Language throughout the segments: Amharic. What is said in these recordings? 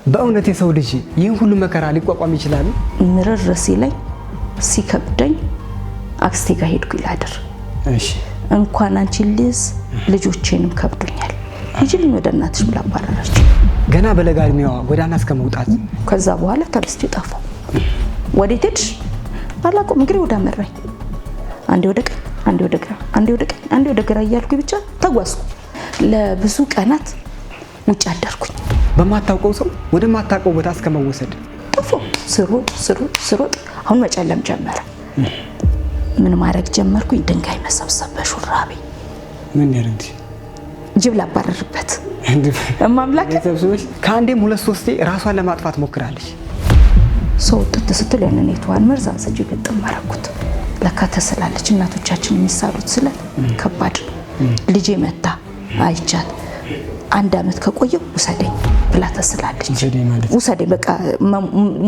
በእውነት የሰው ልጅ ይህን ሁሉ መከራ ሊቋቋም ይችላል? ምርር ሲለኝ ሲከብደኝ አክስቴ ጋር ሄድኩ ይላድር። እሺ እንኳን አንቺ ልጆቼንም ከብዶኛል ይጅልኝ ወደ እናትሽ ብላ አባረረች። ገና በለጋ እድሜዋ ጎዳና እስከ መውጣት። ከዛ በኋላ ተነስቼ ጠፋሁ። ወዴት ሄድሽ አላውቅም። እንግዲህ ወደ አመራኝ አንዴ ወደ ቀኝ አንዴ ወደ ግራ አንዴ ወደ ቀኝ አንዴ ወደ ግራ እያልኩ ብቻ ተጓዝኩ። ለብዙ ቀናት ውጭ አደርኩኝ። በማታውቀው ሰው ወደ ማታውቀው ቦታ እስከ መወሰድ ጠፋሁ። ስሮጥ አሁን መጨለም ጀመረ። ምን ማድረግ ጀመርኩኝ? ድንጋይ መሰብሰብ በሹራቤ። ምን ያደርግ ጅብ ላባረርበት እማምላክ ሰብስበሽ ከአንዴም ሁለት ሶስቴ ራሷን ለማጥፋት ሞክራለች። ሰው ጥጥ ስትል ያንን የተዋን መርዝ አንስቼ ገጥም ማረኩት። ለካ ተስላለች። እናቶቻችን የሚሳሉት ስለት ከባድ ነው። ልጄ መታ አይቻት 1 አመት ከቆየው ውሰደኝ ብላ ተስላለች። ውሰደኝ በቃ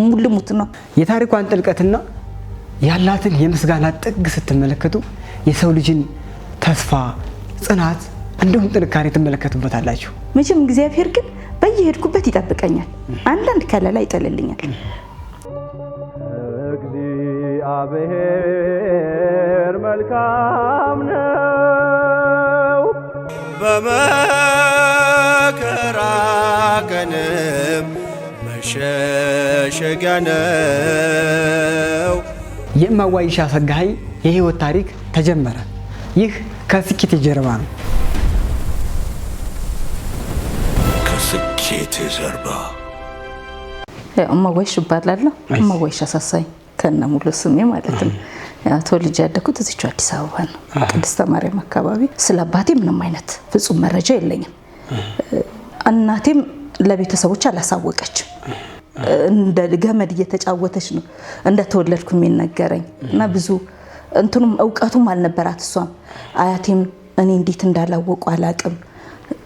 ሙልሙት ነው። የታሪኳን ጥልቀትና ያላትን የምስጋና ጥግ ስትመለከቱ የሰው ልጅን ተስፋ፣ ጽናት እንዲሁም ጥንካሬ ትመለከቱበታላችሁ። መቼም እግዚአብሔር ግን በየሄድኩበት ይጠብቀኛል። አንዳንድ ከለላ ይጥልልኛል። እግዚአብሔር መልካም ነው፣ በመከራ ቀንም መሸሸጊያ ነው። የእማዋ ይሻ አሰጋኸኝ የህይወት ታሪክ ተጀመረ። ይህ ከስኬት ጀርባ ነው። ከስኬት ጀርባ እማዋ ይሻ እባላለሁ። እማዋ ይሻ አሳሳኝ ከነ ሙሉ ስሜ ማለት ነው። ተወልጄ ያደኩት እዚሁ አዲስ አበባ ነው፣ ቅድስተ ማርያም አካባቢ። ስለ አባቴ ምንም አይነት ፍጹም መረጃ የለኝም። እናቴም ለቤተሰቦች አላሳወቀችም። እንደ ገመድ እየተጫወተች ነው እንደተወለድኩ የሚነገረኝ እና ብዙ እንትኑም እውቀቱም አልነበራት። እሷም አያቴም እኔ እንዴት እንዳላወቁ አላቅም።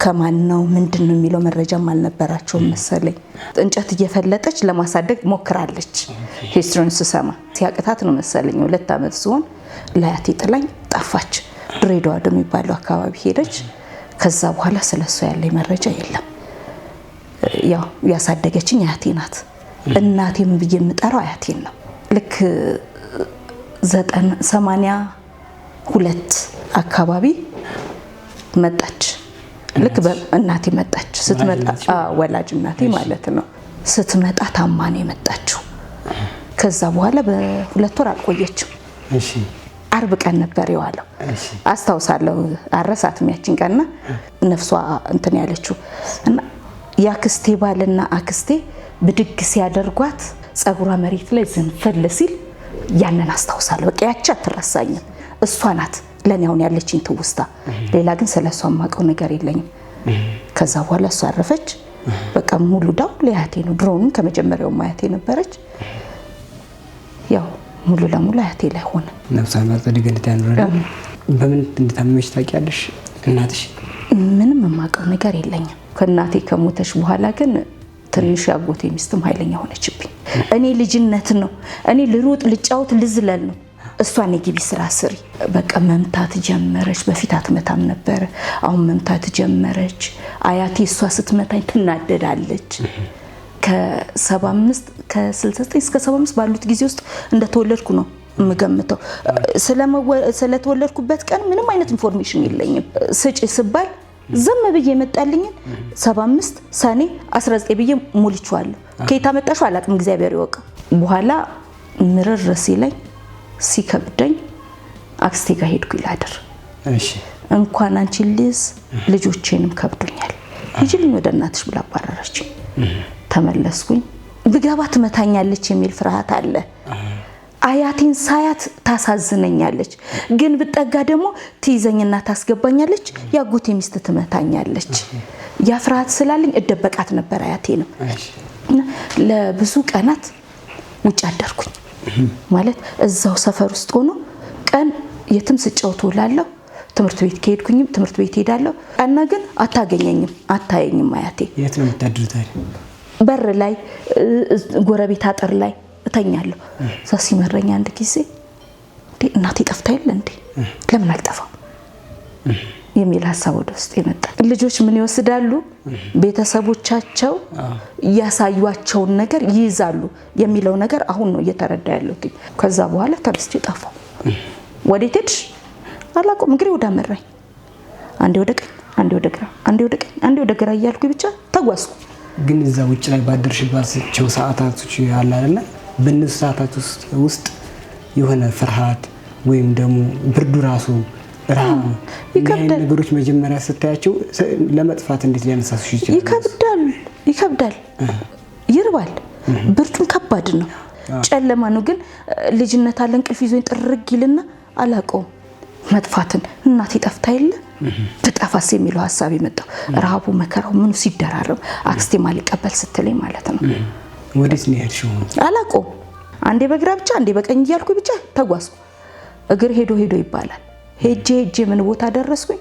ከማን ነው ምንድነው የሚለው መረጃም አልነበራቸውም መሰለኝ። እንጨት እየፈለጠች ለማሳደግ ሞክራለች። ሂስትሪውን ስሰማ ሲያቅታት ነው መሰለኝ 2 አመት ሲሆን ለአያቴ ጥላኝ ጠፋች። ድሬዳዋ ወደሚባለው አካባቢ ሄደች። ከዛ በኋላ ስለሷ ያለኝ መረጃ የለም። ያው ያሳደገችኝ አያቴ ናት። እናቴም ብዬ የምጠራው አያቴን ነው። ልክ 82 አካባቢ መጣች። ልክ በእናቴ መጣች። ስትመጣ ወላጅ እናቴ ማለት ነው። ስትመጣ ታማ ነው የመጣችው። ከዛ በኋላ በ2 ወር አልቆየችም። እሺ አርብ ቀን ነበር የዋለው። አስታውሳለሁ። አረሳትም ያቺን ቀንና ነፍሷ እንትን ያለችው እና ያክስቴ ባልና አክስቴ ብድግ ሲያደርጓት ጸጉሯ መሬት ላይ ዝንፈል ሲል ያንን አስታውሳለሁ። በቃ ያቺ አትረሳኝም። እሷ ናት ለኔ አሁን ያለችኝ ትውስታ። ሌላ ግን ስለሷ ማቀው ነገር የለኝም። ከዛ በኋላ እሷ አረፈች። በቃ ሙሉ ዳው ለያቴ ነው። ድሮውን ከመጀመሪያው ማያቴ ነበረች። ያው ሙሉ ለሙሉ አያቴ ላይ ሆነ። ነፍሷን በጸሎት ገነት ያኑረን። በምን እንደታመመች ታውቂያለሽ እናትሽ? ምንም የማውቀው ነገር የለኝም። ከእናቴ ከሞተች በኋላ ግን ትንሽ ያጎቴ ሚስትም ኃይለኛ ሆነችብኝ። እኔ ልጅነት ነው እኔ ልሩጥ ልጫወት ልዝለል ነው። እሷን የግቢ ስራ ስሪ በቃ መምታት ጀመረች። በፊት አትመታም ነበር፣ አሁን መምታት ጀመረች። አያቴ እሷ ስትመታኝ ትናደዳለች። ከ75 ከ69 እስከ 75 ባሉት ጊዜ ውስጥ እንደተወለድኩ ነው የምገምተው። ስለተወለድኩበት ቀን ምንም አይነት ኢንፎርሜሽን የለኝም። ስጪ ስባል ዘም ብዬ መጣልኝ 75 ሰኔ 19 ብዬ ሞልቻለሁ። ከየት አመጣሽው አላቅም፣ እግዚአብሔር ይወቅ። በኋላ ምርር ሲለኝ ሲከብደኝ አክስቴ ጋር ሄድኩ ይላድር። እሺ እንኳን አንቺ ልጆቼንም ከብዶኛል ይጅልኝ ወደ እናትሽ ብላ አባረረች። ተመለስኩኝ። ብገባ ትመታኛለች የሚል ፍርሃት አለ። አያቴን ሳያት ታሳዝነኛለች፣ ግን ብጠጋ ደግሞ ትይዘኝና ታስገባኛለች። ያጎቴ ሚስት ትመታኛለች። ያ ፍርሃት ስላለኝ እደበቃት ነበር አያቴንም። ለብዙ ቀናት ውጭ አደርኩኝ። ማለት እዛው ሰፈር ውስጥ ሆኖ ቀን የትም ስጫወት ውላለሁ። ትምህርት ቤት ከሄድኩኝም ትምህርት ቤት ሄዳለሁ። እና ግን አታገኘኝም፣ አታየኝም አያቴ። የት ነው የምታድሩት? በር ላይ ጎረቤት አጥር ላይ እተኛለሁ። ሲመረኝ አንድ ጊዜ እናቴ ጠፍታ የለ እንዴ ለምን አልጠፋም? የሚል ሀሳብ ወደ ውስጥ የመጣ ልጆች ምን ይወስዳሉ ቤተሰቦቻቸው ያሳዩአቸውን ነገር ይይዛሉ የሚለው ነገር አሁን ነው እየተረዳ ያለው ከዛ በኋላ ተነስቼ ጠፋው ወዴት ሄድሽ አላውቅም እንግዲህ ወደ አመራኝ አንዴ ወደ ቀኝ አንዴ ወደ ግራ አንዴ ወደ ቀኝ አንዴ ወደ ግራ እያልኩኝ ብቻ ተጓዝኩ ግን እዛ ውጭ ላይ ባደርሽባቸው ሰዓታቶች ያለ አይደለ በእነሱ ሰዓታት ውስጥ የሆነ ፍርሃት ወይም ደግሞ ብርዱ ራሱ ራም ነገሮች መጀመሪያ ስታያቸው ለመጥፋት እንዴት ሊያነሳሱሽ ይችላል ይከብዳል ይርባል ብርቱን ከባድ ነው ጨለማ ነው ግን ልጅነት አለ እንቅልፍ ይዞኝ ጥርግ ይልና አላውቀውም መጥፋትን እናቴ ጠፍታ የለ በጠፋስ የሚለው ሐሳብ የመጣው ረሃቡ መከራው ምኑ ሲደራረብ አክስቴ ማልቀበል ስትለኝ ማለት ነው ወዴት ነው ያልሽው አላውቀውም አንዴ በግራ ብቻ አንዴ በቀኝ እያልኩ ብቻ ተጓዝኩ እግር ሄዶ ይባላል ሄጄ ምን ቦታ ደረስኩኝ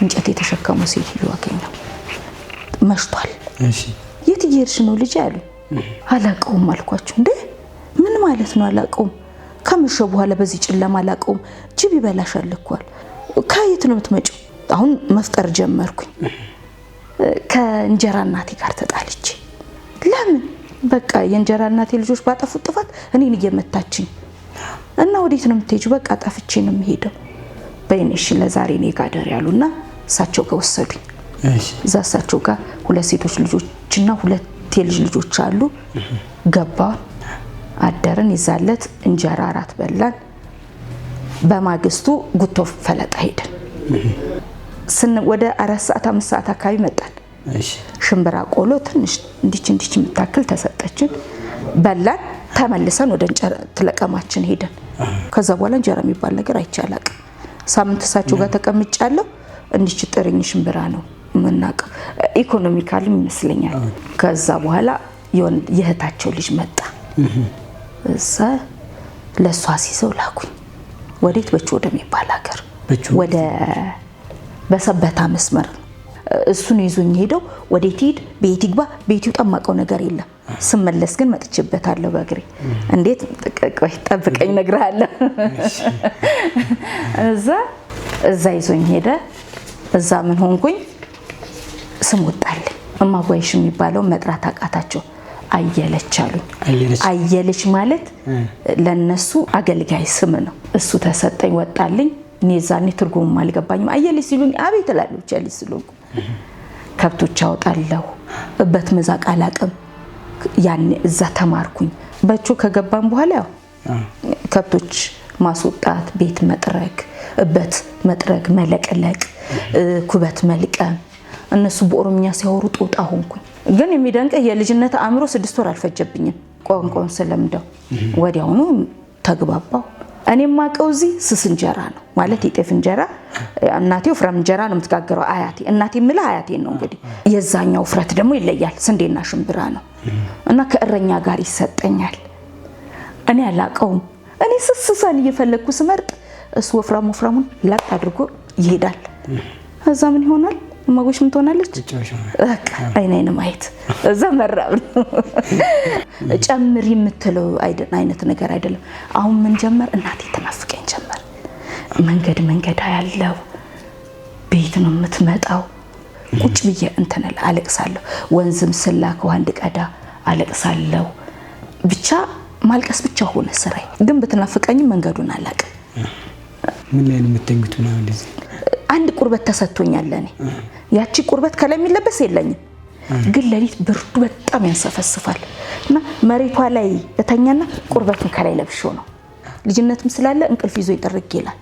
እንጨት የተሸከሙ ሴትዮ አገኘው መሽቷል እሺ የት እየሄድሽ ነው ልጅ አሉ አላውቀውም አልኳቸው እንዴ ምን ማለት ነው አላውቀውም ከመሸ በኋላ በዚህ ጨለማ አላውቀውም ጅብ ይበላሻል እኮ ከየት ነው የምትመጪው አሁን መፍጠር ጀመርኩኝ ከእንጀራ እናቴ ጋር ተጣልቼ ለምን በቃ የእንጀራ እናቴ ልጆች ባጠፉት ጥፋት እኔን እየመታችኝ እና ወዴት ነው የምትሄጂው በቃ ጠፍቼ ነው የምሄደው በእኔሽ ለዛሬ ነው ጋር ያሉና እሳቸው ጋር ወሰዱኝ እሺ እሳቸው ጋር ሁለት ሴቶች ልጆችና ሁለት የልጅ ልጆች አሉ ገባን አደረን ይዛለት እንጀራ አራት በላን በማግስቱ ጉቶ ፈለጣ ሄደን ወደ 4 ሰዓት 5 ሰዓት አካባቢ መጣን እሺ ሽምብራ ቆሎ ትንሽ እንዲች የምታክል ተሰጠችን በላን ተመልሰን ወደ እንጀራ ትለቀማችን ሄደን ከዛ በኋላ እንጀራ የሚባል ነገር አይቻላቅ ሳምንት እሳቸው ጋር ተቀምጫለሁ እንዲች ጥርኝ ሽምብራ ነው ምናቀው ኢኮኖሚካሊ ይመስለኛል ከዛ በኋላ የእህታቸው ልጅ መጣ እዛ ለሷ ሲሰው ላኩኝ ወዴት በቹ ወደሚባል ሀገር ወደ በሰበታ መስመር እሱን ይዞኝ ሄደው ወዴት ሄድ ቤት ይግባ ቤት ይጣማቀው ነገር የለም ስመለስ ግን መጥቼበታለሁ በእግሬ እንዴት ቆይ ጠብቀኝ ነግራለሁ እዛ ይዞኝ ሄደ እዛ ምን ሆንኩኝ ስም ወጣልኝ እማጓይሽ የሚባለው መጥራት አቃታቸው አየለች አሉኝ አየለች ማለት ለነሱ አገልጋይ ስም ነው እሱ ተሰጠኝ ወጣልኝ ኔዛኔ ትርጉም አልገባኝም አየለች ሲሉኝ አቤት እላለሁ ቸልስ ሲሉኝ ከብቶች አወጣለሁ እበት መዛቅ አላቅም ያን እዛ ተማርኩኝ በቹ ከገባን በኋላ ያው ከብቶች ማስወጣት ቤት መጥረግ እበት መጥረግ መለቀለቅ ኩበት መልቀም እነሱ በኦሮምኛ ሲያወሩ ጦጣ ሆንኩኝ ግን የሚደንቀው የልጅነት አእምሮ 6 ወር አልፈጀብኝም ቋንቋውን ስለምደው ወዲያውኑ ተግባባው እኔም ማቀው እዚህ ስስ እንጀራ ነው ማለት የጤፍ እንጀራ እናቴ ወፍራም እንጀራ ነው የምትጋገረው አያቴ እናቴ ምላ አያቴ ነው እንግዲህ የዛኛው ፍረት ደግሞ ይለያል ስንዴና ሽምብራ ነው እና ከእረኛ ጋር ይሰጠኛል እኔ አላቀውም እኔ ስስሳን እየፈለኩ ስመርጥ እሱ ወፍራሙን ላቅ አድርጎ ይሄዳል እዛ ምን ይሆናል ማጎሽ ምን ትሆናለች በቃ አይኔን ማየት እዛ መራብ ጨምሪ የምትለው አይነት ነገር አይደለም አሁን ምን ጀመር እናቴ ተናፍቀኝ ጀመር መንገድ ያለው ቤት ነው የምትመጣው ቁጭ ብዬ እንተናል አለቅሳለሁ ወንዝም ስላከው አንድ ቀዳ አለቅሳለሁ ብቻ ማልቀስ ብቻ ሆነ ስራይ ግን በተናፍቀኝ መንገዱን አላቀ ምን ላይ ነው የምትተኙት ነው እንደዚህ አንድ ቁርበት ተሰጥቶኛል ለኔ ያቺ ቁርበት ከላይ የሚለበስ የለኝም ግን ለሊት ብርዱ በጣም ያንሰፈስፋል እና መሬቷ ላይ እተኛና ቁርበቱን ከላይ ለብሼው ነው ልጅነትም ስላለ እንቅልፍ ይዞ ይጠርቅ ይላል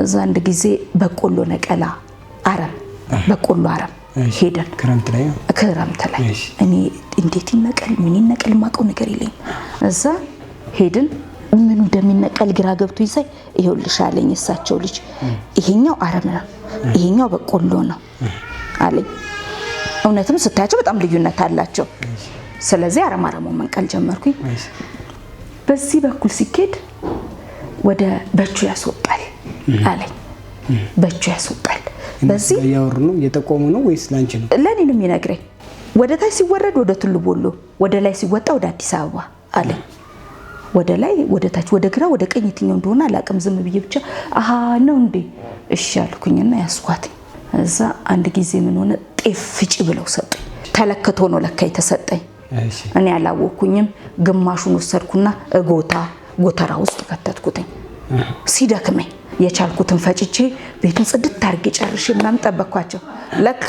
እዛ አንድ ጊዜ በቆሎ ነቀላ አረም በቆሎ አረም ሄደን ክረምት ላይ እኔ እንዴት ይነቀል ምን ይነቀል ማቀው ነገር የለኝ እዛ ሄድን ምን እንደሚነቀል ግራ ገብቶ ይሳይ ይሄውልሽ አለኝ እሳቸው ልጅ ይሄኛው አረም ነው ይሄኛው በቆሎ ነው አለኝ እውነትም ስታያቸው በጣም ልዩነት አላቸው ስለዚህ አረማረሙ መንቀል ጀመርኩኝ በዚህ በኩል ሲኬድ ወደ በቹ ያስወጣል አለኝ በቹ ያስወጣል በዚህ ያወሩ ነው የጠቆሙ ነው ወይስ ላንቺ ነው ለኔንም ይነግረኝ ወደ ታች ሲወረድ ወደ ቱሉ ቦሎ ወደ ላይ ሲወጣ ወደ አዲስ አበባ አለኝ ወደ ላይ ወደ ታች ወደ ግራ ወደ ቀኝ የትኛው እንደሆነ አላቀም ዝም ብዬ ብቻ አሃ ነው እንዴ እሺ አልኩኝና ያስኳት እዛ አንድ ጊዜ ምን ሆነ ጤፍ ፍጪ ብለው ሰጡኝ። ተለክቶ ነው ለካ የተሰጠኝ። እኔ አላወኩኝም። ግማሹን ወሰድኩና ጎተራ ውስጥ ከተትኩትኝ። ሲደክመኝ የቻልኩትን ፈጭቼ ቤቱን ጽድት አድርጌ ጨርሼ ምናምን ጠበቅኳቸው። ለካ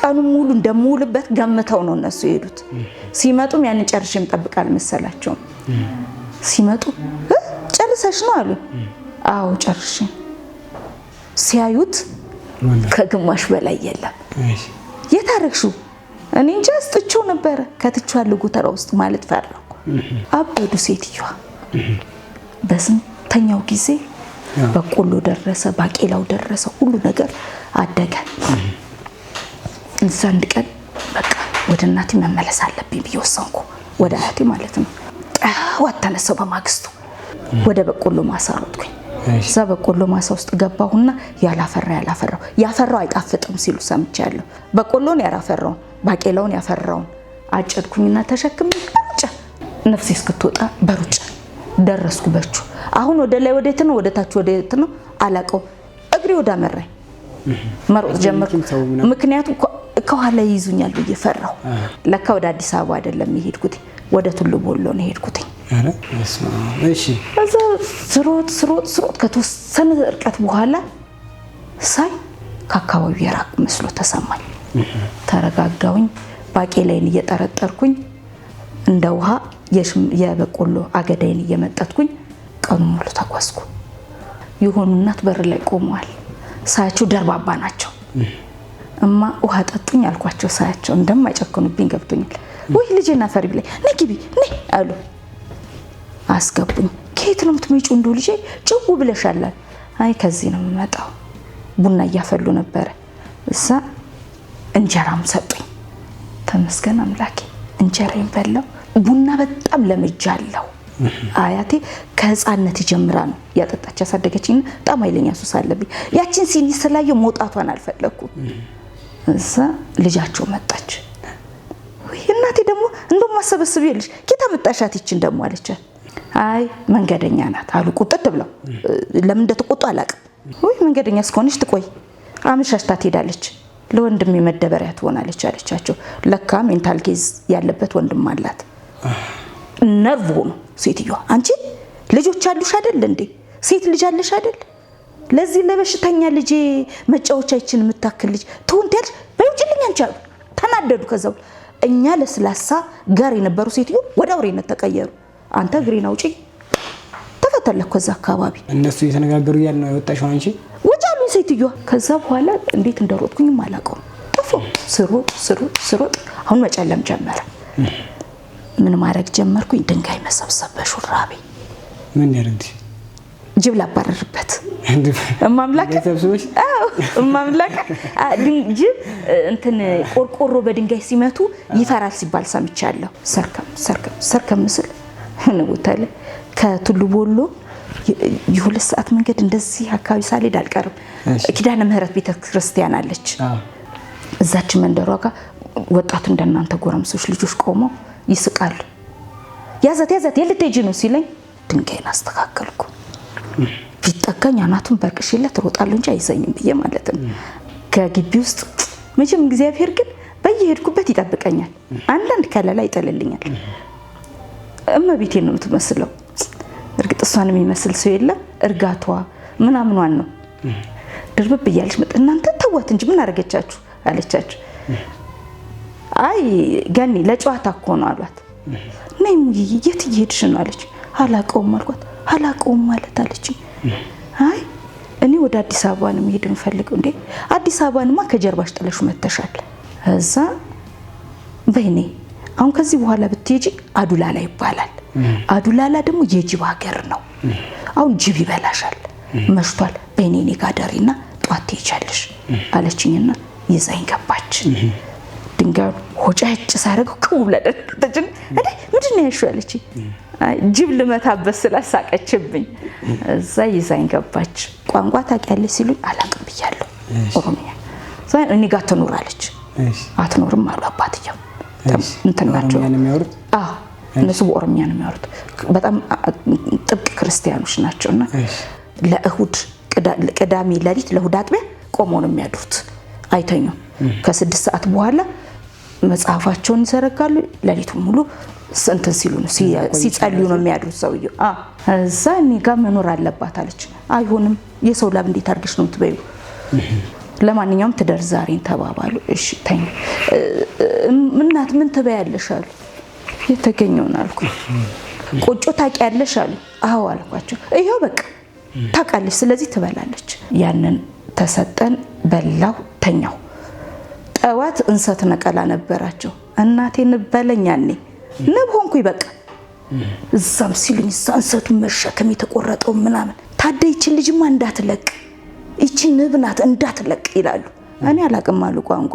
ቀኑ ሙሉ እንደምውልበት ገምተው ነው እነሱ የሄዱት። ሲመጡም ያንን ጨርሼም ጠብቃል መሰላቸው። ሲመጡ ጨርሰሽ ነው አሉ። አዎ ጨርሼ። ሲያዩት ከግማሽ በላይ የለም። የታረክሽው? እኔ እንጃ አስጥቼው ነበረ። ከትቼዋለሁ ጎተራ ውስጥ ማለት ፈራሁ። አበዱ ሴትዮዋ። በስንተኛው ጊዜ በቆሎ ደረሰ፣ ባቄላው ደረሰ፣ ሁሉ ነገር አደገ። አንድ ቀን በቃ ወደ እናቴ መመለስ አለብኝ ብዬ ወሰንኩ። ወደ አያቴ ማለት ነው። ጠዋት ተነሳሁ። በማግስቱ ወደ በቆሎ ማሳ ሮጥኩኝ። እዛ በቆሎ ማሳ ውስጥ ገባሁና ያፈራው አይጣፍጥም ሲሉ ሰምቻለሁ። በቆሎን ያላፈራውን ባቄላውን ያፈራውን አጨድኩኝና ተሸክሜ ነፍሴ እስክትወጣ በሩጫ ደረስኩ። በቹ አሁን ወደ ላይ ወዴት ነው ወደ ታች ወዴት ነው አላቀው። እግሬ ወደ አመራኝ መሮጥ ጀመርኩ። ምክንያቱም ከኋላ ይይዙኛል ብዬ ፈራሁ። ለካ ወደ አዲስ አበባ አይደለም የሄድኩት፣ ወደ ቱሉ ቦሎ ነው የሄድኩት። አረ እሺ። እዛ ስሮጥ ከተወሰነ ርቀት በኋላ ሳይ ከአካባቢው የራቅ መስሎ ተሰማኝ። ተረጋጋሁኝ። ባቄላዬን እየጠረጠርኩኝ እንደ ውሃ የበቆሎ አገዳዬን እየመጠጥኩኝ ቀኑ ሙሉ ተጓዝኩ። የሆኑ እናት በር ላይ ቆመዋል። ሳያቸው ደርባባ ናቸው። እማ ውሃ ጠጡኝ አልኳቸው። ሳያቸው እንደማይጨክኑብኝ ገብቶኛል። ወይ ልጄና ፈሪ ብላይ ነይ ግቢ ነይ አሉ። አስገቡኝ። ከየት ነው የምትመጪው? እንደው ልጄ ጭው ብለሻል። አይ ከዚህ ነው የምመጣው። ቡና እያፈሉ ነበረ። እዛ እንጀራም ሰጡኝ። ተመስገን አምላኬ። እንጀራዬን በላው። ቡና በጣም ለምጃለሁ። አያቴ ከህፃንነት ጀምራ ነው ያጠጣች ያሳደገችኝ። በጣም ኃይለኛ ሱስ አለብኝ። ያቺን ሲኒ ስላየው መውጣቷን አልፈለኩም። እዛ ልጃቸው መጣች። ወይ እናቴ ደግሞ እንደው ማሰበስብ ይልሽ ጌታ መጣሻት ይችን ደግሞ አለቻት። አይ መንገደኛ ናት አሉ ቁጥጥ ብለው። ለምን እንደተቆጡ አላውቅም። ወይ መንገደኛ እስከሆነች ትቆይ፣ አመሻሽታ ትሄዳለች፣ ለወንድም የመደበሪያ ትሆናለች አለቻቸው። ለካ ሜንታል ኬዝ ያለበት ወንድም አላት። ነርቭ ሆኖ ሴትዮዋ አንቺ ልጆች አሉሽ አይደል እንዴ? ሴት ልጅ አለሽ አይደል? ለዚህ ለበሽተኛ ልጅ መጫወቻችን የምታክል ልጅ ትውንት በውጭልኝ አንቺ አሉ። ተናደዱ። ከዛው እኛ ለስላሳ ጋር የነበሩ ሴትዮ ወደ አውሬነት ተቀየሩ። አንተ ግሪና ውጪ ተፈተለኩ። ከዛ አካባቢ እነሱ እየተነጋገሩ ያለ ነው የወጣሽው አንቺ ወጫሉኝ ሴትዮዋ። ከዛ በኋላ እንዴት እንደሮጥኩኝም አላውቀውም። ጠፎ ስሮጥ አሁን መጨለም ጀመረ። ምን ማድረግ ጀመርኩኝ? ድንጋይ መሰብሰብ በሹራቤ። ምን ያረግሽ? ጅብ ላባረርበት እማምላክ ጅብ እንትን ቆርቆሮ በድንጋይ ሲመቱ ይፈራል ሲባል ሰምቻለሁ። ሰርከም ምስል እንውታለ ከቱሉ ቦሎ የሁለት ሰዓት መንገድ እንደዚህ አካባቢ ሳልሄድ አልቀርም። ኪዳነ ምህረት ቤተክርስቲያን አለች። እዛች መንደሯ ጋር ወጣቱ እንደናንተ ጎረምሶች ልጆች ቆመው ይስቃሉ። ያዛት የልትሄጂ ነው ሲለኝ ድንጋይን አስተካከልኩ። ቢጠጋኝ አናቱን በርቅሽለት እሮጣለሁ እንጂ አይዘኝም ብዬ ማለት ነው። ከግቢ ውስጥ መቼም እግዚአብሔር ግን በየሄድኩበት ይጠብቀኛል። አንዳንድ ከለላ ይጠልልኛል። እመቤቴን ነው የምትመስለው። እርግጥ እሷን የሚመስል ሰው የለም። እርጋቷ ምናምኗን ነው ድርብብ እያለች መጣ። እናንተ ተዋት እንጂ ምን አደረገቻችሁ አለቻችሁ። አይ ገኒ ለጨዋታ እኮ ነው አሏት። ነይ ሙዬ የት እየሄድሽ ነው አለች። አላውቀውም አልኳት። አላውቀውም ማለት አለች። አይ እኔ ወደ አዲስ አበባ ነው መሄድ የምፈልገው። እንዴ አዲስ አበባንማ ከጀርባሽ ጥለሽ መተሻል። እዛ በእኔ አሁን ከዚህ በኋላ ብትሄጂ አዱላላ ይባላል። አዱላላ ደግሞ የጅብ ሀገር ነው። አሁን ጅብ ይበላሻል። መሽቷል። በእኔ ጋዳሪና ጧት ትሄጃለሽ አለችኝና ይዛኝ ገባች። ድንጋዩ ሆጫጭ ሳረገው ከውብለደተችን እንዴ ምንድነው ያልሽው አለች። ጅብ ልመታበት ስላሳቀችብኝ እዛ ይዛኝ ገባች። ቋንቋ ታውቂያለሽ ሲሉኝ አላውቅም ብያለሁ። ኦሮሚያ ዛን እኔ ጋር ትኖራለች። አትኖርም አሉ አባትየው። እንትን ናቸው እነሱ በኦሮሚያ ነው የሚያወሩት። በጣም ጥብቅ ክርስቲያኖች ናቸውና ለእሁድ ቅዳሜ ሌሊት ለእሁድ አጥቢያ ቆመው ነው የሚያድሩት። አይተኙም። ከ6 ሰዓት በኋላ መጽሐፋቸውን ይዘረጋሉ። ሌሊቱን ሙሉ እንትን ሲሉ ነው ሲጸልዩ ነው የሚያድሩት ሰውየው። እዛ እኔ ጋር መኖር አለባት አለች። አይሆንም የሰው ላብ እንዴት አድርገሽ ነው የምትበይው? ለማንኛውም ትደር ዛሬን ተባባሉ። እሺ ተኝ እናት ምን ትበያለሽ አሉ። የተገኘውን አልኩ። ቆጮ ታውቂያለሽ አሉ። አዎ አልኳቸው። ይሄው በቃ ታውቃለች ስለዚህ ትበላለች። ያንን ተሰጠን በላው ተኛው። ጠዋት እንሰት ነቀላ ነበራቸው። እናቴ ንበለኛኔ ንብ ሆንኩኝ በቃ እዛም ሲሉኝ እንሰቱን መሸከም የተቆረጠው ምናምን ታደይች ልጅማ እንዳትለቅ እቺ ንብ ናት እንዳትለቅ ይላሉ። እኔ አላቅም አሉ ቋንቋ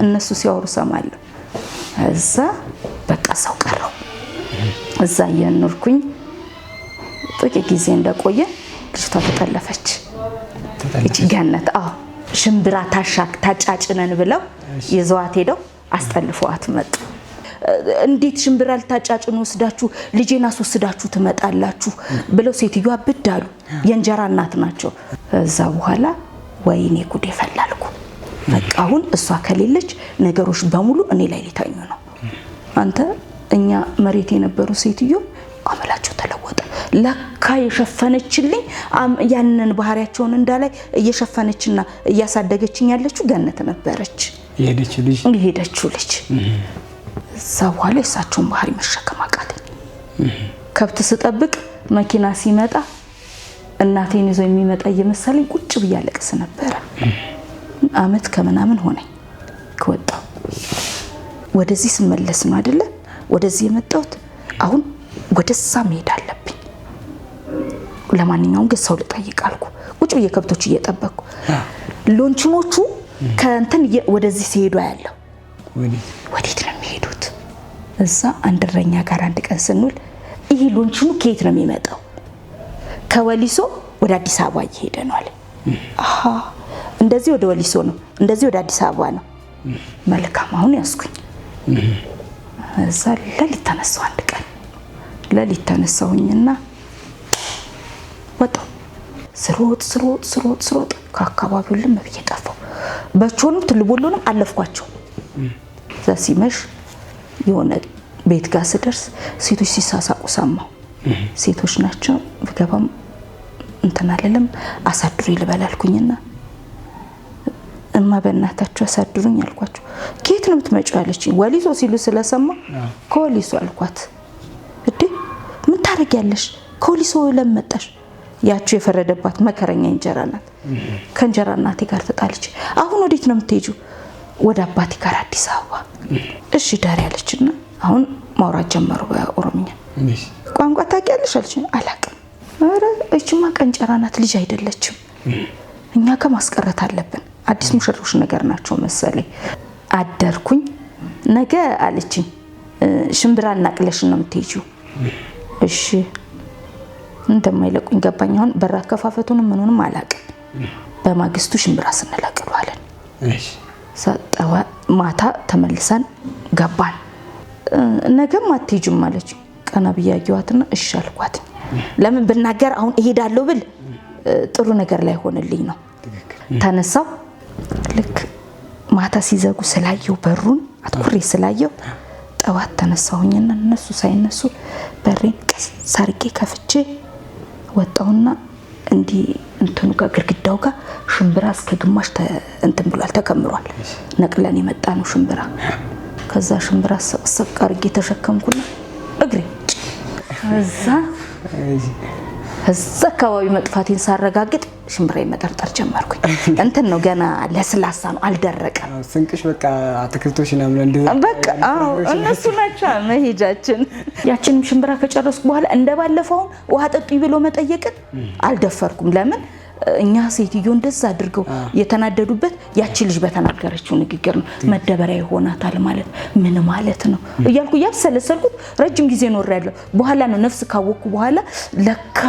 እነሱ ሲያወሩ ሰማለሁ። እዛ በቃ ሰው ቀረው። እዛ የኖርኩኝ ጥቂት ጊዜ እንደቆየ ልጅቷ ተጠለፈች። እቺ ገነት ሽምብራ ታጫጭነን ብለው ይዘዋት ሄደው አስጠልፈዋት መጡ። እንዴት ሽምብራ ልታጫጭኑ ወስዳችሁ ልጄን አስወስዳችሁ ትመጣላችሁ ብለው ሴትዮዋ ብዳሉ። የእንጀራ እናት ናቸው። እዛ በኋላ ወይኔ ጉዴ ፈላልኩ። በቃ አሁን እሷ ከሌለች ነገሮች በሙሉ እኔ ላይ ሊታኙ ነው። አንተ እኛ መሬት የነበሩ ሴትዮ አመላቸው ተለወጠ። ለካ የሸፈነችልኝ ያንን ባህሪያቸውን እንዳላይ እየሸፈነችና እያሳደገችኝ ያለችው ገነት ነበረች። የሄደችው ልጅ እዛ በኋላ እሳቸውን ባህሪ መሸከም አቃተኝ። ከብት ስጠብቅ መኪና ሲመጣ እናቴን ይዞ የሚመጣ እየመሰለኝ ቁጭ ብዬ አለቅስ ነበር። አመት ከምናምን ሆነኝ ከወጣው። ወደዚህ ስመለስ ነው አይደለ ወደዚህ የመጣሁት። አሁን ወደዛ መሄድ አለብኝ። ለማንኛውም ግን ሰው ልጠይቅ አልኩ። ቁጭ ብዬ ከብቶች እየጠበቅኩ ሎንችኖቹ ከእንትን ወደዚህ ሲሄዱ ያለው ወዴት ነው የሚሄዱት? እዛ አንድ እረኛ ጋር አንድ ቀን ስንውል ይሄ ሎንችኑ ከየት ነው የሚመጣው? ከወሊሶ ወደ አዲስ አበባ እየሄደ ነው አለ። እንደዚህ ወደ ወሊሶ ነው፣ እንደዚህ ወደ አዲስ አበባ ነው። መልካም አሁን ያስኩኝ። እዛ ለሊት ተነሳሁ። አንድ ቀን ለሊት ተነሳሁኝና ወጣሁ። ስሮጥ ከአካባቢው ልም ብዬ ጠፋሁ። በቾንም ትልቦሎንም አለፍኳቸው። ሲመሽ የሆነ ቤት ጋር ስደርስ ሴቶች ሲሳሳቁ ሰማሁ። ሴቶች ናቸው። ብገባም እንትን አለለም አሳድሩ ይልበላልኩኝና እማ በእናታችሁ አሳድሩኝ አልኳቸው። ከየት ነው የምትመጪው ያለችኝ። ወሊሶ ሲሉ ስለሰማ ከወሊሶ አልኳት። እዴ ምን ታረጊያለሽ? ከወሊሶ ለመጣሽ? ያችሁ የፈረደባት መከረኛ እንጀራ ናት። ከእንጀራ እናቴ ጋር ተጣልች። አሁን ወዴት ነው የምትሄጂው? ወደ አባቴ ጋር አዲስ አበባ። እሺ ዳር ያለችና አሁን ማውራት ጀመሩ በኦሮምኛ። ቋንቋ ታውቂያለሽ አለችኝ። አላውቅም። ኧረ እቺማ ቀንጨራ ናት ልጅ አይደለችም። እኛ ከማስቀረት አለብን። አዲስ ሙሽሮች ነገር ናቸው መሰለኝ። አደርኩኝ። ነገ አለችኝ ሽምብራ እናቅለሽ ነው የምትሄጂው። እሺ እንደማይለቁኝ ገባኝ። አሁን በራ ከፋፈቱንም ምንንም አላውቅም። በማግስቱ ሽምብራ ስንለቅሉ አለን። እሺ ሰጠዋ። ማታ ተመልሰን ገባን። ነገም አትሄጂም አለች። ቀና ብያየዋትና እሺ አልኳት። ለምን ብናገር አሁን እሄዳለሁ ብል ጥሩ ነገር ላይ ሆነልኝ ነው። ተነሳው። ልክ ማታ ሲዘጉ ስላየው በሩን አትኩሬ ስላየው ጠዋት ተነሳሁኝና እነሱ ሳይነሱ በሬን ሳርቄ ከፍቼ ወጣውና እንዲ እንትኑ ጋር ግርግዳው ጋር ሽምብራ እስከ ግማሽ እንትን ብሏል ተከምሯል። ነቅለን የመጣ ነው ሽምብራ። ከዛ ሽምብራ ሰቅ አርጌ ተሸከምኩና እግሬ እዛ አካባቢ መጥፋቴን ሳረጋግጥ ሽምብራ መጠርጠር ጀመርኩኝ። እንትን ነው ገና ለስላሳ ነው አልደረቀም። ስንቅሽ በቃ አትክልቶችና ምን በቃ እነሱ ናቸው መሄጃችን። ያችንም ሽምብራ ከጨረስኩ በኋላ እንደባለፈው ውሃ ጠጡኝ ብሎ መጠየቅን አልደፈርኩም። ለምን እኛ ሴትዮ እንደዛ አድርገው የተናደዱበት ያቺ ልጅ በተናገረችው ንግግር ነው። መደበሪያ ይሆናታል ማለት ምን ማለት ነው እያልኩ ያብሰለሰልኩት ረጅም ጊዜ ኖሬያለሁ። በኋላ ነው ነፍስ ካወቅኩ በኋላ ለካ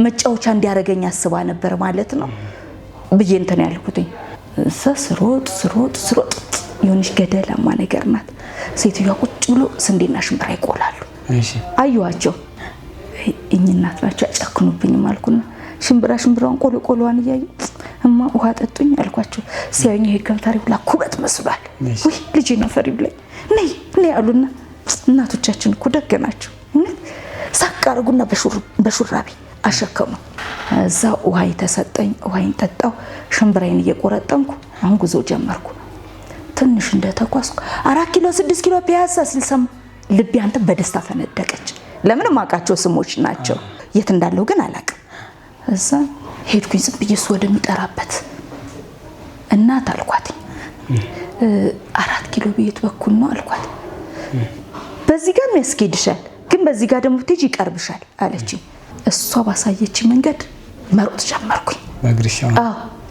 መጫወቻ እንዲያረጋኝ አስባ ነበር ማለት ነው ብዬ እንትን ያልኩትኝ። ስሮጥ የሆነች ገደላማ ነገር ናት። ሴትዮዋ ቁጭ ብሎ ስንዴና ሽምብራ ይቆላሉ። አዩዋቸው። እኚህ እናት ናቸው ያጨክኑብኝ ማልኩና ሽምብራውን ቆሎዋን እያዩ እማ ውሃ ጠጡኝ አልኳቸው። ሲያዩኝ የገንፈሪ ሁላ ኩበት መስሏል። ወይ ልጄ ነው ፈሪ ብለኝ ነይ አሉና እናቶቻችን እኮ ደግ ናቸው። ሳቅ አረጉና በሹራቢ አሸከሙ። እዛ ውሃ ተሰጠኝ። ውሃን ጠጣው። ሽምብራዬን እየቆረጠምኩ አሁን ጉዞ ጀመርኩ። ትንሽ እንደተጓዝኩ 4 ኪሎ 6 ኪሎ ፒያሳ ሲልሰም ልቤ አንተ በደስታ ፈነደቀች። ለምን ማቃቸው ስሞች ናቸው። የት እንዳለው ግን አላውቅም። እዛ ሄድኩኝ ዝም ብዬ እሱ ወደሚጠራበት እናት አልኳት። 4 ኪሎ ቤት በኩል ነው አልኳት። በዚህ ጋር ያስኬድሻል ግን በዚህ ጋር ደግሞ ትጂ ይቀርብሻል አለች። እሷ ባሳየች መንገድ መሮጥ ጀመርኩኝ። በእግርሻው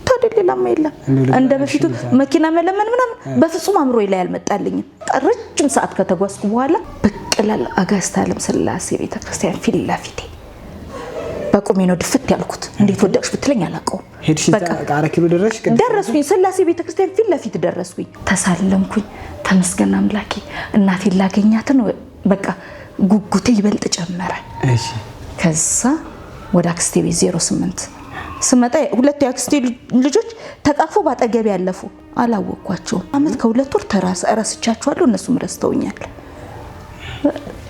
ታደለላም የለም እንደ በፊቱ መኪና መለመን ምናምን በፍጹም አምሮዬ ላይ አልመጣልኝም። ረጅም ሰዓት ከተጓዝኩ በኋላ በቀላል አጋዕዝተ ዓለም ሥላሴ ቤተክርስቲያን ፊት ለፊቴ በቁሜ ነው ድፍት ያልኩት። እንዴት ወደቅሽ ብትለኝ አላውቀውም። በቃ 4 ኪሎ ደረስኩኝ። ሥላሴ ቤተክርስቲያን ፊት ለፊት ደረስኩኝ። ተሳለምኩኝ። ተመስገን አምላኬ እናቴን ላገኛት ነው። በቃ ጉጉቴ ይበልጥ ጨመረ። እሺ ከዛ ወደ አክስቴ ቤት 08 ስመጣ ሁለት የአክስቴ ልጆች ተቃቅፎ ባጠገብ ያለፉ አላወቅኳቸውም። አመት ከ2 ወር ተረስቻቸዋለሁ። እነሱም ረስተውኛል።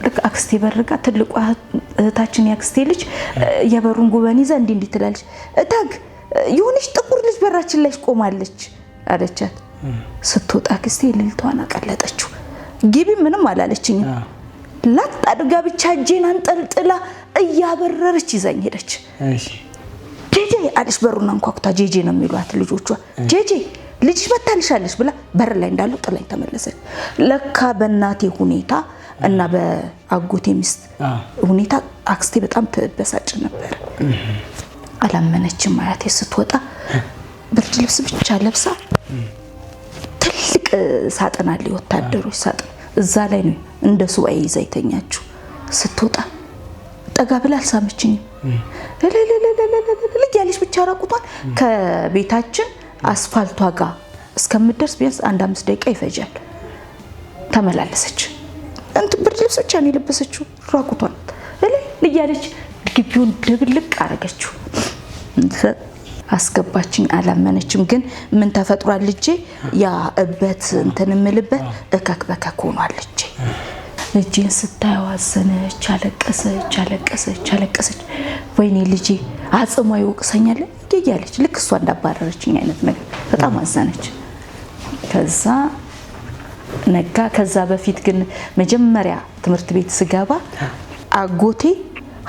ልክ አክስቴ በርጋ ትልቋ እህታችን የአክስቴ ልጅ የበሩን ጉበን ይዛ እንዲህ ትላለች። እታግ የሆነች ጥቁር ልጅ በራችን ላይ ቆማለች አለቻት። ስትወጣ አክስቴ ልልቷን አቀለጠችው። ግቢ ምንም አላለችኝ። ላት አድርጋ ብቻ እጄን አንጠልጥላ እያበረረች ይዛኝ ሄደች። እሺ ጄጄ አለች። በሩን አንኳኩታ ጄጄ ነው የሚሏት ልጆቿ። ጄጄ ልጅሽ መታልሻለች ብላ በር ላይ እንዳለው ጥላኝ ተመለሰች። ለካ በእናቴ ሁኔታ እና በአጎቴ ሚስት ሁኔታ አክስቴ በጣም ተበሳጭ ነበር። አላመነችም። አያቴ ስትወጣ ብርድ ልብስ ብቻ ለብሳ ትልቅ ሳጥን አለ ወታደሮች ሳጥን እዛ ላይ ነው እንደ ሱባኤ ይዛ የተኛችው። ስትወጣ ጠጋ ብላ አልሳመችኝም። ለለለለለለ ያለች ብቻ ራቁቷን ከቤታችን አስፋልቷ ጋር እስከምደርስ ቢያንስ 1-5 ደቂቃ ይፈጃል። ተመላለሰች። ብርድ ልብስ ብቻ ነው የለበሰችው ራቁቷን ለያለች ግቢውን ድብልቅ አረገችው። አስገባችኝ። አላመነችም። ግን ምን ተፈጥሯል ልጄ ያ እበት እንትን ምልበት እከክ በከክ ሆኗል ልጄ። ልጄን ስታዋዘነች አለቀሰች። ወይኔ ልጄ አጽሟ ይወቅሰኛል እያለች ልክ እሷ እንዳባረረችኝ አይነት ነገር በጣም አዘነች። ከዛ ነጋ። ከዛ በፊት ግን መጀመሪያ ትምህርት ቤት ስገባ አጎቴ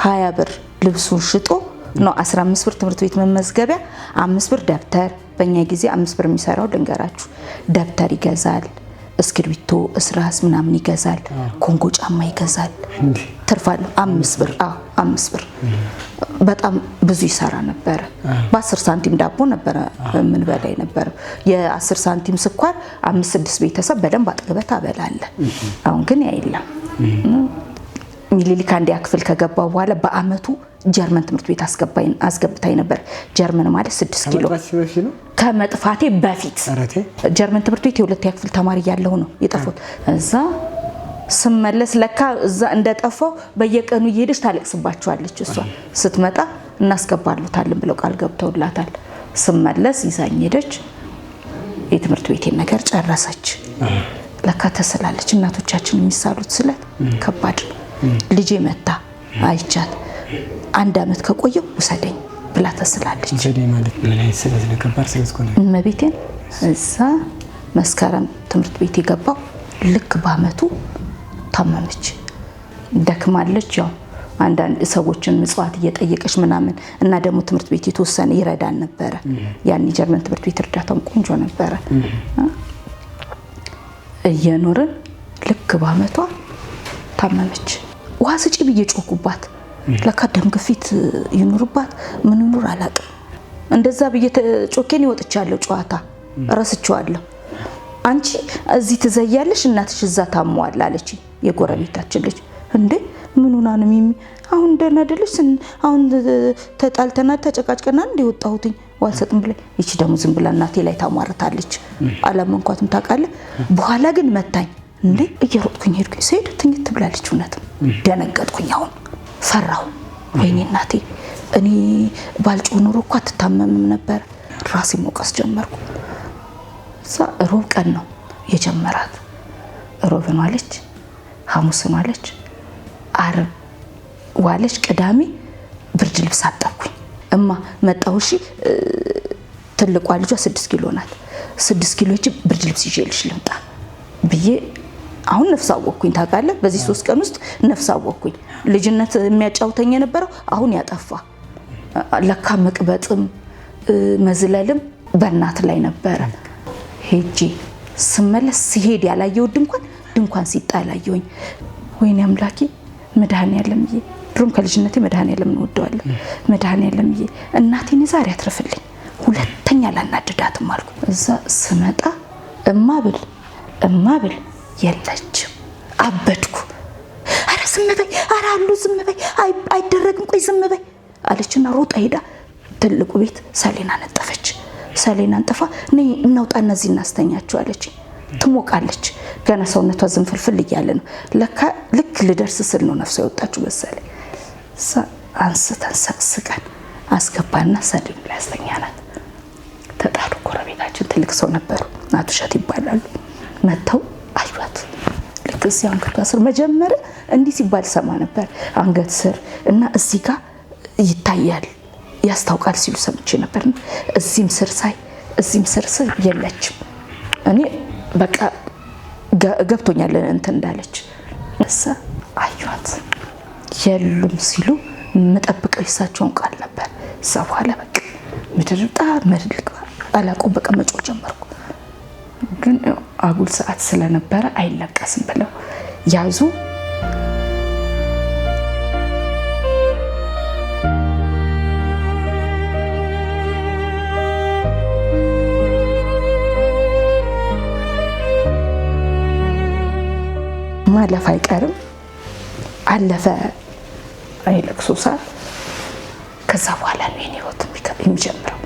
20 ብር ልብሱን ሽጦ ነው 15 ብር ትምህርት ቤት መመዝገቢያ 5 ብር ደብተር። በእኛ ጊዜ 5 ብር የሚሰራው ልንገራችሁ። ደብተር ይገዛል፣ እስክሪብቶ እስራስ ምናምን ይገዛል፣ ኮንጎ ጫማ ይገዛል። ትርፋለሁ 5 ብር 5 ብር በጣም ብዙ ይሰራ ነበር። በ10 ሳንቲም ዳቦ ነበር ምን በላይ ነበር። የ10 ሳንቲም ስኳር 5-6 ቤተሰብ በደንብ አጥግበት አበላለ። አሁን ግን ያይለም። ሚሊሊክ አንድ ክፍል ከገባው በኋላ በአመቱ ጀርመን ትምህርት ቤት አስገብታኝ ነበር። ጀርመን ማለት 6 ኪሎ ከመጥፋቴ በፊት ጀርመን ትምህርት ቤት የ2ኛ ክፍል ተማሪ ያለው ነው የጠፋሁት። እዛ ስመለስ ለካ እዛ እንደጠፋው በየቀኑ እየሄደች ታለቅስባቸዋለች። እሷ ስትመጣ እናስገባሉታልን ብለው ቃል ገብተውላታል። ስመለስ ይዛኝ ሄደች። የትምህርት ቤቴን ነገር ጨረሰች። ለካ ተስላለች። እናቶቻችን የሚሳሉት ስለት ከባድ ነው። ልጄ መታ አይቻት 1 አመት ከቆየው ውሰደኝ ብላ ተስላለች። እንግዲህ ማለት ምን አይነት ስለት ለከባድ ስለት ኮነ እመቤቴን። እዛ መስከረም ትምህርት ቤት የገባው ልክ በአመቱ ታመመች። ደክማለች። ያው አንዳንድ ሰዎችን ምጽዋት እየጠየቀች ምናምን እና ደግሞ ትምህርት ቤት የተወሰነ ይረዳን ነበር። ያን ጀርመን ትምህርት ቤት እርዳታም ቆንጆ ነበር። እየኖርን ልክ በአመቷ ታመመች። ውሃ ስጪ ብዬ ጮኩባት። ለካ ደም ግፊት ይኑርባት ምን ይኑር አላውቅም። እንደዛ ብዬ ጮኬን ይወጥቻለሁ። ጨዋታ ረስቼዋለሁ። አንቺ እዚህ ትዘያለሽ እናትሽ እዛ ታሟል አለች የጎረቤታችን ልጅ። እንዴ ምን ሆና ነው ሚሚ? አሁን ደህና አይደለሽ? አሁን ተጣልተና ተጨቃጭቀና እንደ ወጣሁትኝ ዋልሰጥም ብለ እቺ ደግሞ ዝም ብላ እናቴ ላይ ታሟርታለች። አላመንኳትም ታውቃለህ። በኋላ ግን መታኝ። እንዴ እየሮጥኩኝ ሄድኩኝ። ሰይድ ትኝት ብላለች። እውነትም ደነገጥኩኝ። አሁን ፈራሁ። ወይኔ እናቴ እኔ ባልጮህ ኖሮ እኮ አትታመምም ነበር። ራሴ ሞቀስ ጀመርኩ። ሮብ ቀን ነው የጀመራት። ሮብን ዋለች፣ ሐሙስን ዋለች፣ ዓርብ ዋለች፣ ቅዳሜ ብርድ ልብስ አጠብኩኝ። እማ መጣሁ። እሺ ትልቋ ልጇ 6 ኪሎ ናት። 6 ኪሎ እጅ ብርድ ልብስ ይዤልሽ ልምጣ ብዬ አሁን ነፍስ አወቅኩኝ። ታውቃለህ፣ በዚህ 3 ቀን ውስጥ ነፍስ አወቅኩኝ። ልጅነት የሚያጫውተኝ የነበረው አሁን ያጠፋ ለካ መቅበጥም መዝለልም በእናት ላይ ነበረ። ሄጄ ስመለስ ሲሄድ ያላየው ድንኳን ሲጣል አየሁኝ። ወይኔ አምላኬ መድኃኔዓለምዬ፣ ድሮም ከልጅነቴ መድኃኔዓለም እንወደዋለን። መድኃኔዓለምዬ እናቴን ዛሬ አትርፍልኝ፣ ሁለተኛ ላናድዳትም አልኩ። እዛ ስመጣ እማብል የለችም። አበድኩ። አረ ዝም በይ፣ አረ አሉ ዝም በይ፣ አይደረግም፣ ቆይ ዝም በይ አለችና ሮጣ ሄዳ ትልቁ ቤት ሰሌን አነጠፈች። ሰሌን አንጥፋ ነይ እናውጣ እነዚህ እናስተኛቸው አለች። ትሞቃለች። ገና ሰውነቷ ዝንፍልፍል እያለ ነው። ለካ ልክ ልደርስ ስል ነው ነፍሷ የወጣችው መሰለኝ። አንስተን ሰቅስቀን አስገባና ሰሌን ላይ አስተኛናት። ተጣሉ። ጎረቤታችን ትልቅ ሰው ነበሩ፣ አቶ እሸት ይባላሉ። መተው አዩት። ልክ እዚህ አንገቷ ስር መጀመሪያ እንዲህ ሲባል ሰማ ነበር። አንገት ስር እና እዚህ ጋር ይታያል ያስታውቃል ሲሉ ሰምቼ ነበር። እዚህም ስር ሳይ እዚህም ስር የለችም። እኔ በቃ ገብቶኛል እንትን እንዳለች። እዛ አዩት የሉም ሲሉ መጠብቀው የሳቸውን ቃል ነበር። እዛ በኋላ በቃ ምድርጣ መድልቅ አላውቀውም። በቃ መጮህ ጀመርኩ። ግን አጉል ሰዓት ስለነበረ አይለቀስም ብለው ያዙ። ማለፍ አይቀርም። አለፈ አይለቅሶ ሰዓት። ከዛ በኋላ ነው የኔ ህይወት የሚጀምረው።